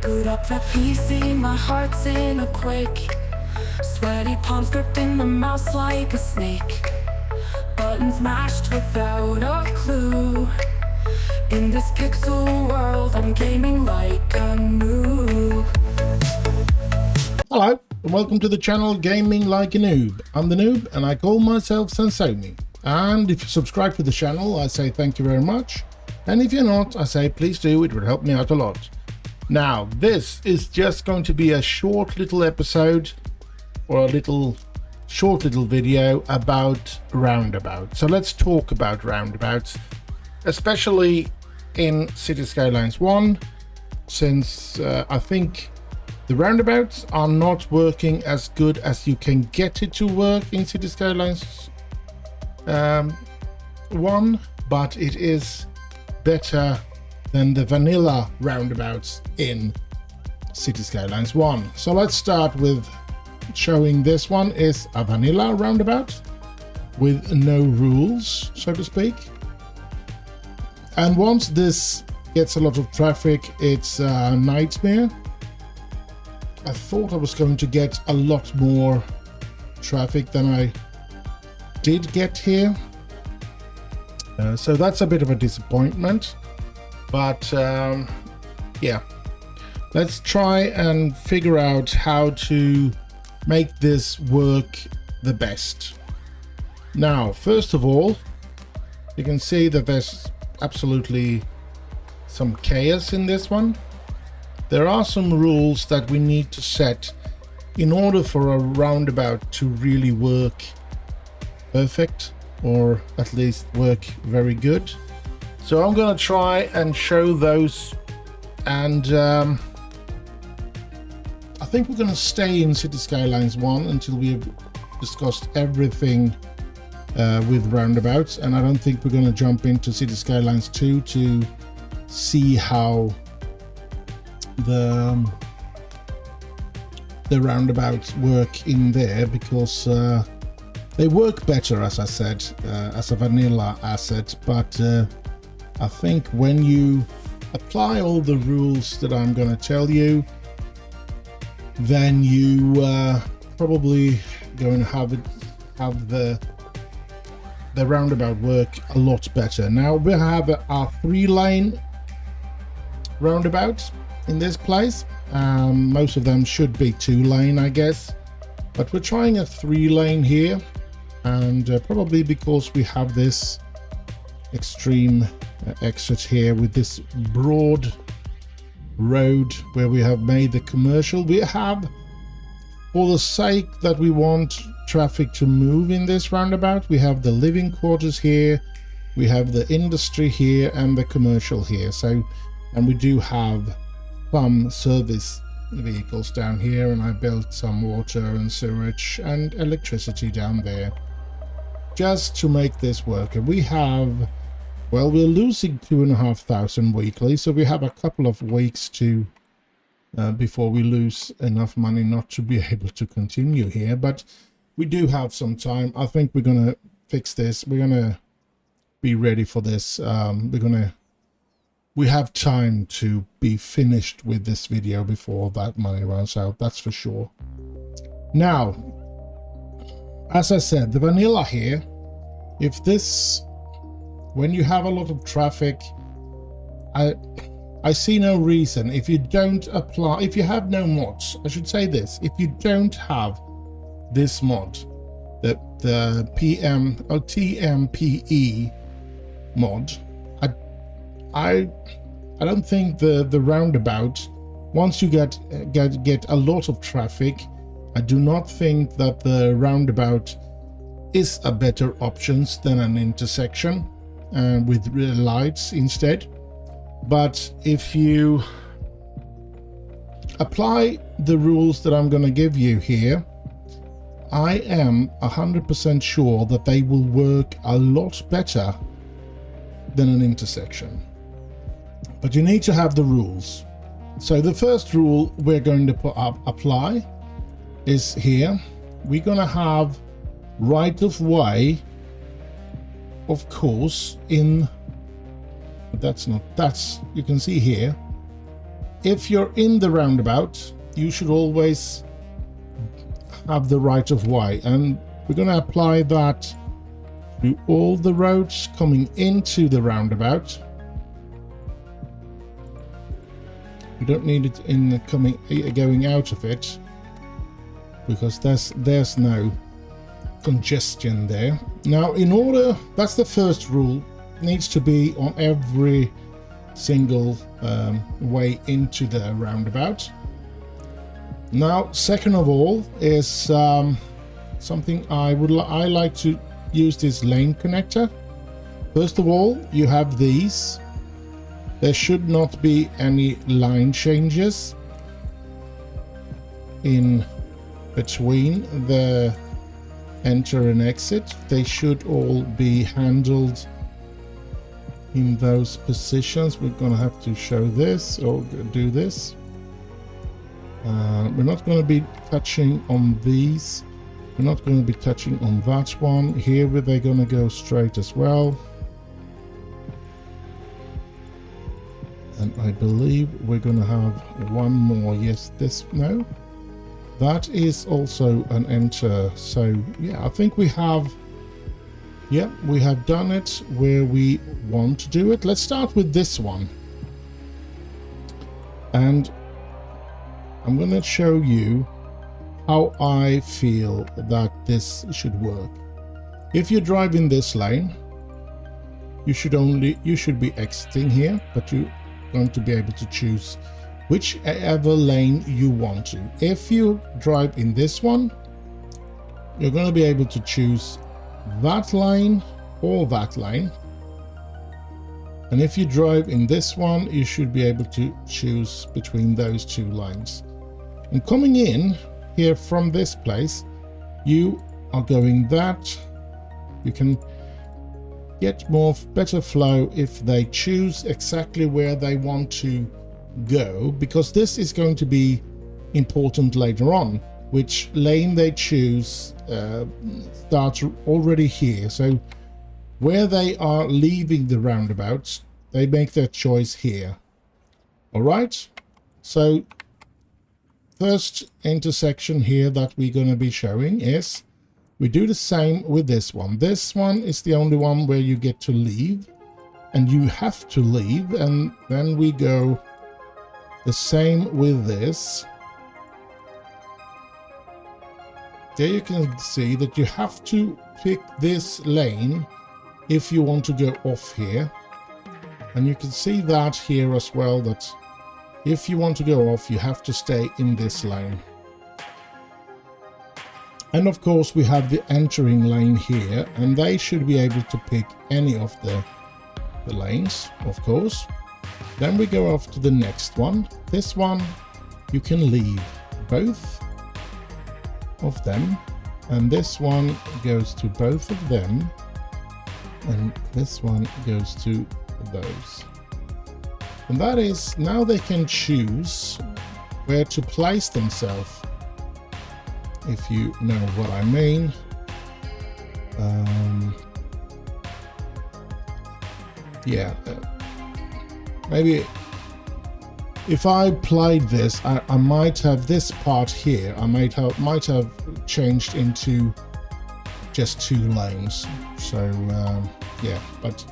Boot up the PC, my heart's in a quake. Sweaty palms gripping the mouse like a snake. Buttons mashed without a clue. In this pixel world, I'm gaming like a noob. Hello, and welcome to the channel Gaming Like a Noob. I'm the noob, and I call myself Sensomi. And if you subscribe to the channel, I say thank you very much. And if you're not, I say please do, it would help me out a lot. Now, this is just going to be a short little episode, or a short little video about roundabouts. So let's talk about roundabouts, especially in Cities Skylines 1, since I think the roundabouts are not working as good as you can get it to work in Cities Skylines 1, but it is better than the vanilla roundabouts in Cities Skylines 1. So let's start with showing this one is a vanilla roundabout with no rules, so to speak. And once this gets a lot of traffic, it's a nightmare. I thought I was going to get a lot more traffic than I did get here. So that's a bit of a disappointment. But yeah, let's try and figure out how to make this work the best. Now, first of all, you can see that there's absolutely some chaos in this one. There are some rules that we need to set in order for a roundabout to really work perfect, or at least work very good. So I'm going to try and show those, and I think we're going to stay in Cities Skylines 1 until we've discussed everything with roundabouts, and I don't think we're going to jump into Cities Skylines 2 to see how the roundabouts work in there, because they work better, as I said, as a vanilla asset, but I think when you apply all the rules that I'm going to tell you, then you probably going to have the roundabout work a lot better. Now we have a 3-lane roundabout in this place. Most of them should be 2-lane, I guess, but we're trying a 3-lane here, and probably because we have this extreme exit here with this broad road where we have made the commercial. We have, for the sake that we want traffic to move in this roundabout, we have the living quarters here, we have the industry here, and the commercial here. So, and we do have some service vehicles down here, and I built some water and sewage and electricity down there just to make this work. And we have, well, we're losing 2,500 weekly, so we have a couple of weeks to before we lose enough money not to be able to continue here, but we do have some time. I think we're gonna fix this. We're gonna be ready for this. We have time to be finished with this video before that money runs out, that's for sure. Now, as I said, the vanilla here, if this, when you have a lot of traffic, I see no reason, if you don't apply, if you have no mods, I should say this, if you don't have this mod, the PM or TMPE mod, I don't think the roundabout, once you get a lot of traffic, I do not think that the roundabout is a better option than an intersection with lights instead. But if you apply the rules that I'm going to give you here, I am 100% sure that they will work a lot better than an intersection. But you need to have the rules. So the first rule we're going to apply is here. We're going to have right of way, of course, in, that's you can see here, if you're in the roundabout, you should always have the right of way, and we're going to apply that to all the roads coming into the roundabout. We don't need it in the going out of it, because there's no congestion there. Now, in order, that's the first rule, needs to be on every single way into the roundabout. Now, second of all is something I like to use this lane connector. First of all, you have these. There should not be any line changes in between the enter and exit. They should all be handled in those positions. We're going to have to show this or do this. We're not going to be touching on these. We're not going to be touching on that one. Here they're going to go straight as well. And I believe we're going to have one more. Yes, this, no. That is also an enter. So yeah, I think we have done it where we want to do it. Let's start with this one. And I'm going to show you how I feel that this should work. If you drive in this lane, you should be exiting here, but you're going to be able to choose whichever lane you want to. If you drive in this one, you're going to be able to choose that lane or that lane. And if you drive in this one, you should be able to choose between those two lines. And coming in here from this place, you are going that. You can get better flow if they choose exactly where they want to go, because this is going to be important later on. Which lane they choose starts already here. So where they are leaving the roundabouts, they make their choice here. All right. So first intersection here that we're going to be showing is, we do the same with this one. This one is the only one where you get to leave, and you have to leave, and then we go the same with this. There you can see that you have to pick this lane if you want to go off here. And you can see that here as well, that if you want to go off, you have to stay in this lane. And of course we have the entering lane here, and they should be able to pick any of the lanes, of course. Then we go off to the next one. This one, you can leave both of them, and this one goes to both of them, and this one goes to those. And that is, now they can choose where to place themselves, if you know what I mean. Maybe if I played this, I might have this part here. I might have changed into just 2 lanes. So yeah, but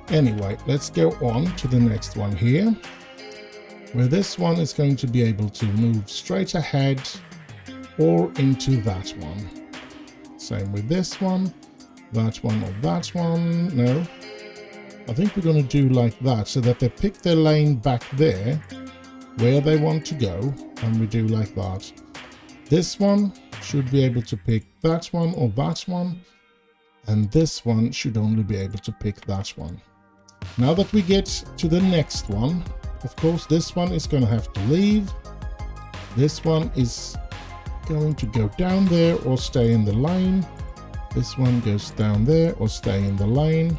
anyway, let's go on to the next one here, where this one is going to be able to move straight ahead or into that one. Same with this one, that one, or that one. No, I think we're going to do like that, so that they pick their lane back there where they want to go, and we do like that. This one should be able to pick that one or that one, and this one should only be able to pick that one. Now that we get to the next one, of course this one is going to have to leave. This one is going to go down there or stay in the lane. This one goes down there or stay in the lane.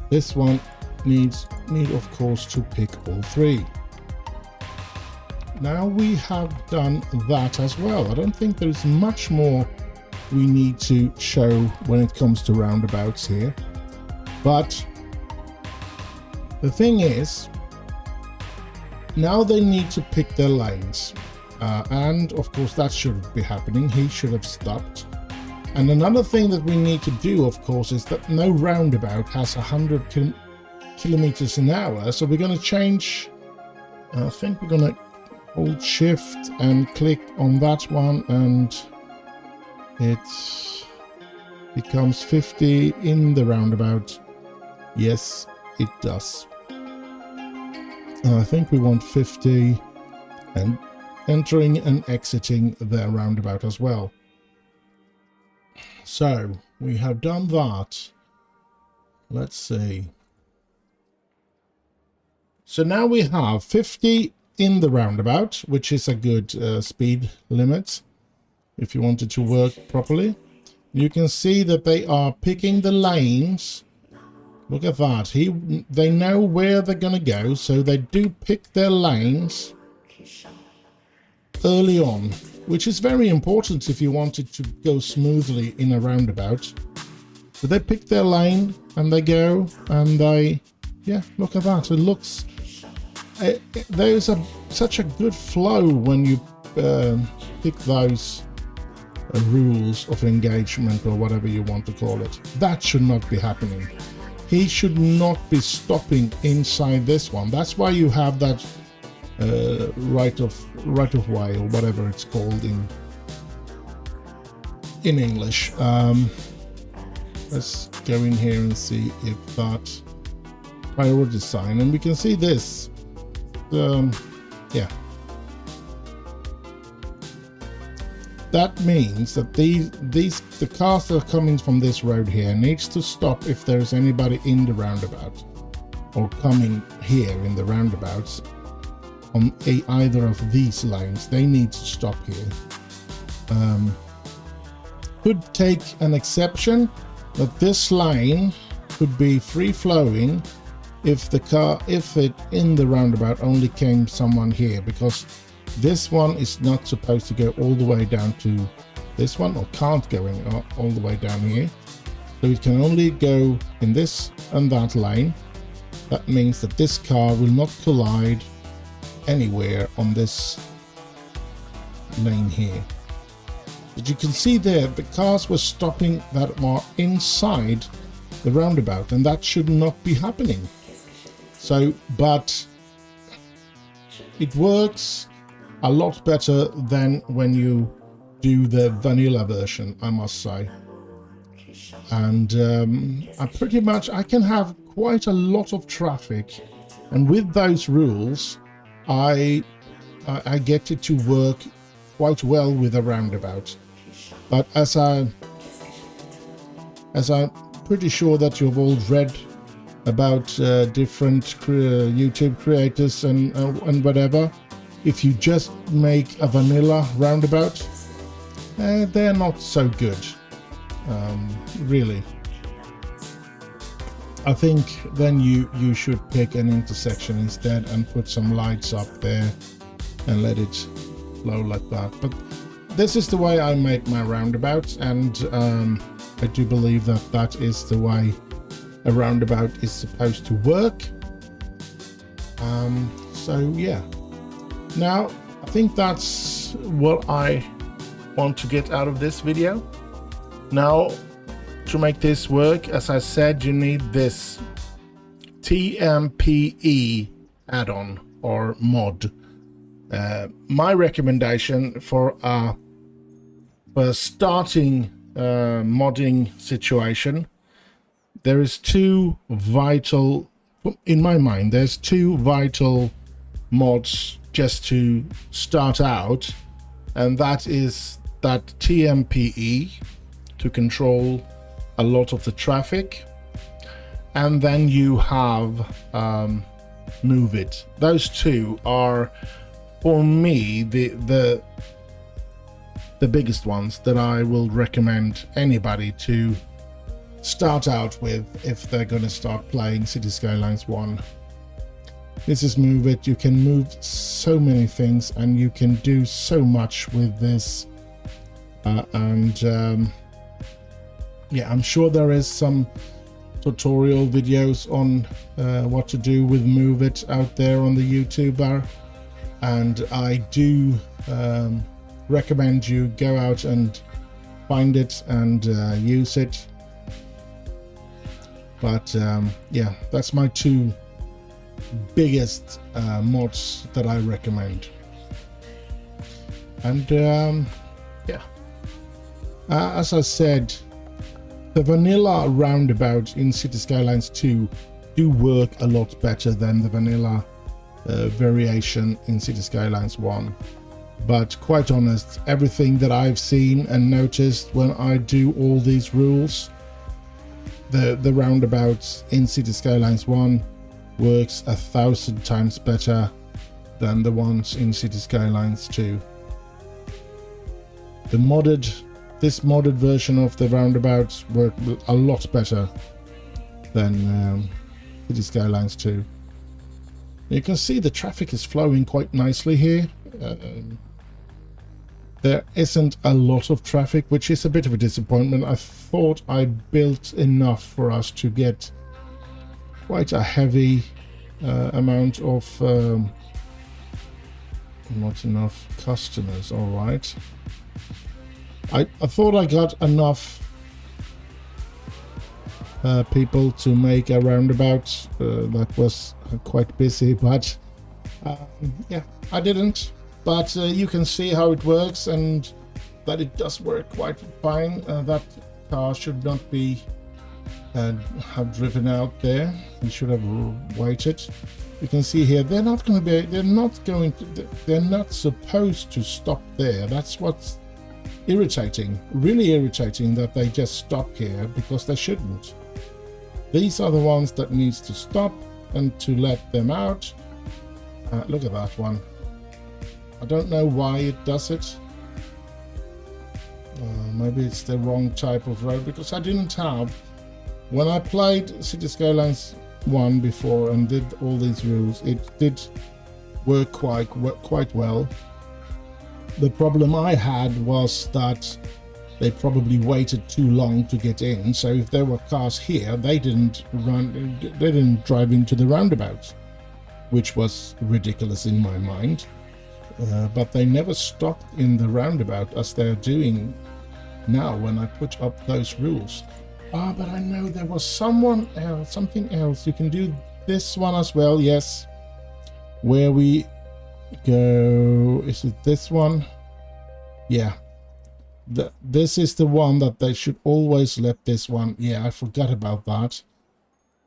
This one need of course to pick all 3. Now we have done that as well. I don't think there's much more we need to show when it comes to roundabouts here. But the thing is, now they need to pick their lanes. And of course that shouldn't be happening. He should have stopped. And another thing that we need to do, of course, is that no roundabout has 100 kilometers an hour. So we're going to change. I think we're going to hold shift and click on that one, and it becomes 50 in the roundabout. Yes, it does. I think we want 50 and entering and exiting the roundabout as well. So we have done that. Let's see. So now we have 50 in the roundabout, which is a good speed limit if you want it to work properly. You can see that they are picking the lanes. Look at that. They know where they're going to go, so they do pick their lanes early on, which is very important if you want it to go smoothly in a roundabout. So they pick their lane and they go, and they, yeah, look at that. It looks, there's such a good flow when you pick those rules of engagement, or whatever you want to call it. That should not be happening. He should not be stopping inside this one. That's why you have that right of way, or whatever it's called in English. Let's go in here and see if that priority sign, and we can see this. Yeah, that means that the cars that are coming from this road here needs to stop if there's anybody in the roundabout or coming here in the roundabouts on either of these lanes. They need to stop here. Could take an exception that this lane could be free flowing if it in the roundabout only came someone here, because this one is not supposed to go all the way down to this one, or can't go in all the way down here. So it can only go in this and that lane. That means that this car will not collide anywhere on this lane here. But you can see there the cars were stopping that were inside the roundabout, and that should not be happening. So, but it works a lot better than when you do the vanilla version, I must say. And I can have quite a lot of traffic, and with those rules I get it to work quite well with a roundabout. But as I'm pretty sure that you've all read about different YouTube creators and whatever, if you just make a vanilla roundabout, they're not so good, really. I think then you should pick an intersection instead and put some lights up there and let it flow like that. But this is the way I make my roundabouts, and I do believe that that is the way a roundabout is supposed to work. So yeah. Now, I think that's what I want to get out of this video. Now, to make this work, as I said, you need this TMPE add-on or mod. My recommendation for a starting modding situation, there is in my mind, there's two vital mods just to start out, and that is that TMPE to control a lot of the traffic, and then you have Move It. Those two are, for me, the biggest ones that I will recommend anybody to start out with if they're going to start playing Cities Skylines 1. This is Move It. You can move so many things, and you can do so much with this. Yeah, I'm sure there is some tutorial videos on what to do with Move It out there on the YouTube bar. and I do recommend you go out and find it and use it. But yeah, that's my two biggest mods that I recommend. And yeah, as I said, the vanilla roundabout in Cities Skylines 2 do work a lot better than the vanilla variation in Cities Skylines 1. But quite honest, everything that I've seen and noticed when I do all these rules, the roundabouts in Cities Skylines 1 works 1,000 times better than the ones in Cities Skylines 2. This modded version of the roundabouts work a lot better than Cities Skylines 2. You can see the traffic is flowing quite nicely here. There isn't a lot of traffic, which is a bit of a disappointment. I thought I built enough for us to get quite a heavy amount of not enough customers. All right, I thought I got enough people to make a roundabout that was quite busy, but yeah, I didn't. But you can see how it works, and that it does work quite fine. That car should not be have driven out there. We should have waited. You can see here they're not supposed to stop there. That's what's irritating, really irritating, that they just stop here, because they shouldn't. These are the ones that needs to stop and to let them out. Look at that one. I don't know why it does it. Maybe it's the wrong type of road, because I didn't have, when I played Cities Skylines 1 before and did all these rules, it did work quite well. The problem I had was that they probably waited too long to get in, so if there were cars here, they didn't drive into the roundabout, which was ridiculous in my mind. But they never stopped in the roundabout as they're doing now when I put up those rules. But I know there was something else. You can do this one as well, yes. Where we go, is it this one? Yeah. This is the one that they should always let this one. Yeah, I forgot about that.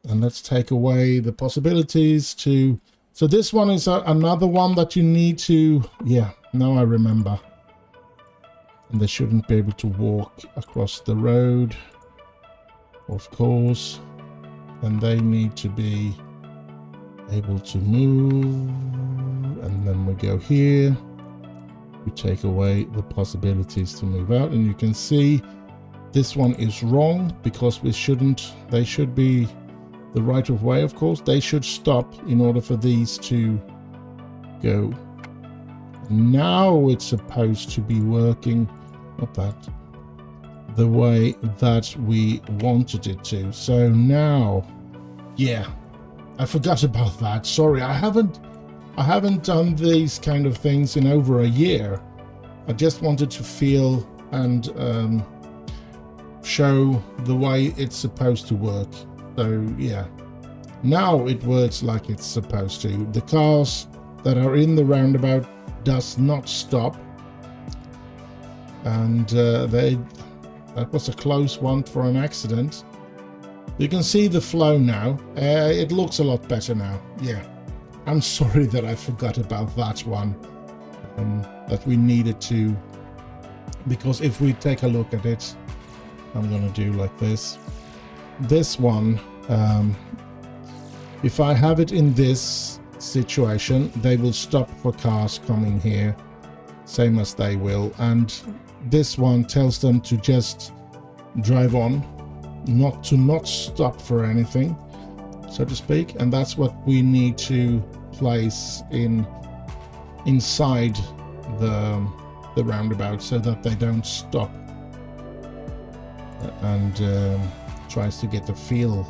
And let's take away the possibilities to... So this one is another one that you need to... Yeah, now I remember. And they shouldn't be able to walk across the road, of course. And they need to be able to move. And then we go here. We take away the possibilities to move out. And you can see this one is wrong, because they should be... the right of way, of course. They should stop in order for these to go. Now it's supposed to be working, not that, the way that we wanted it to. So now, yeah, I forgot about that. Sorry, I haven't done these kind of things in over a year. I just wanted to feel and show the way it's supposed to work. So yeah, now it works like it's supposed to. The cars that are in the roundabout does not stop, and that was a close one for an accident. You can see the flow now. It looks a lot better now. Yeah, I'm sorry that I forgot about that one, that we needed to, because if we take a look at it, I'm gonna do like this. This one, if I have it in this situation, they will stop for cars coming here, same as they will, and this one tells them to just drive on, not stop for anything, so to speak. And that's what we need to place inside the roundabout, so that they don't stop and tries to get the feel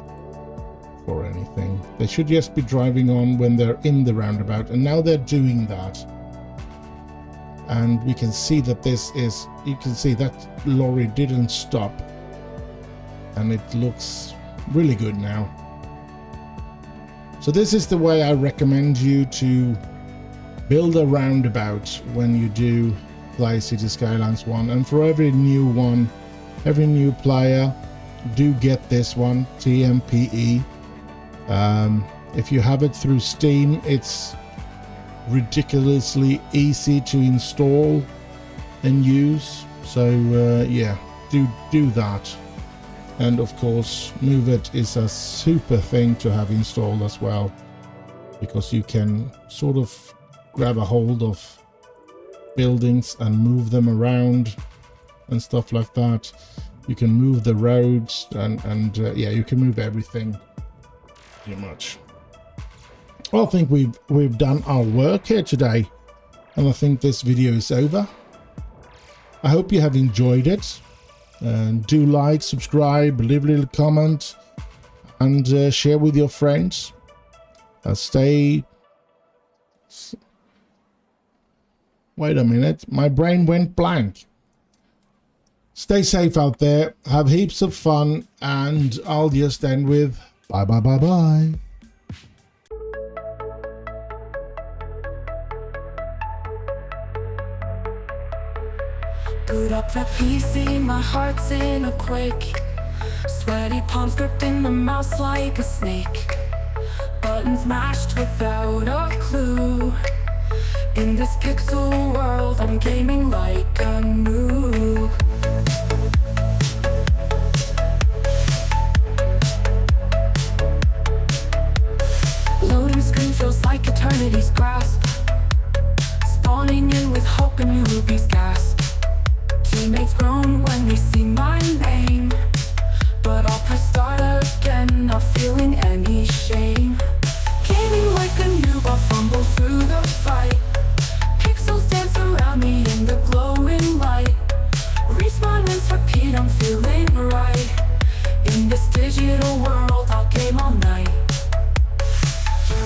or anything. They should just be driving on when they're in the roundabout, and now they're doing that. And we can see that you can see that lorry didn't stop, and it looks really good now. So this is the way I recommend you to build a roundabout when you do play Cities Skylines 1. And for every new player, do get this one, TMPE. If you have it through Steam, it's ridiculously easy to install and use. So yeah, do that. And of course, Move It is a super thing to have installed as well, because you can sort of grab a hold of buildings and move them around and stuff like that. You can move the roads and yeah, you can move everything pretty much. Well, I think we've done our work here today, and I think this video is over. I hope you have enjoyed it, and do like, subscribe, leave a little comment, and share with your friends. Wait a minute, my brain went blank. Stay safe out there, have heaps of fun, and I'll just end with bye bye bye bye. Boot up the PC, my heart's in a quake. Sweaty palms gripping the mouse like a snake. Buttons mashed without a clue. In this pixel world, I'm gaming like a noob. Loading screen feels like eternity's grasp. Spawning in with hope and newbies gasp. Teammates groan when they see me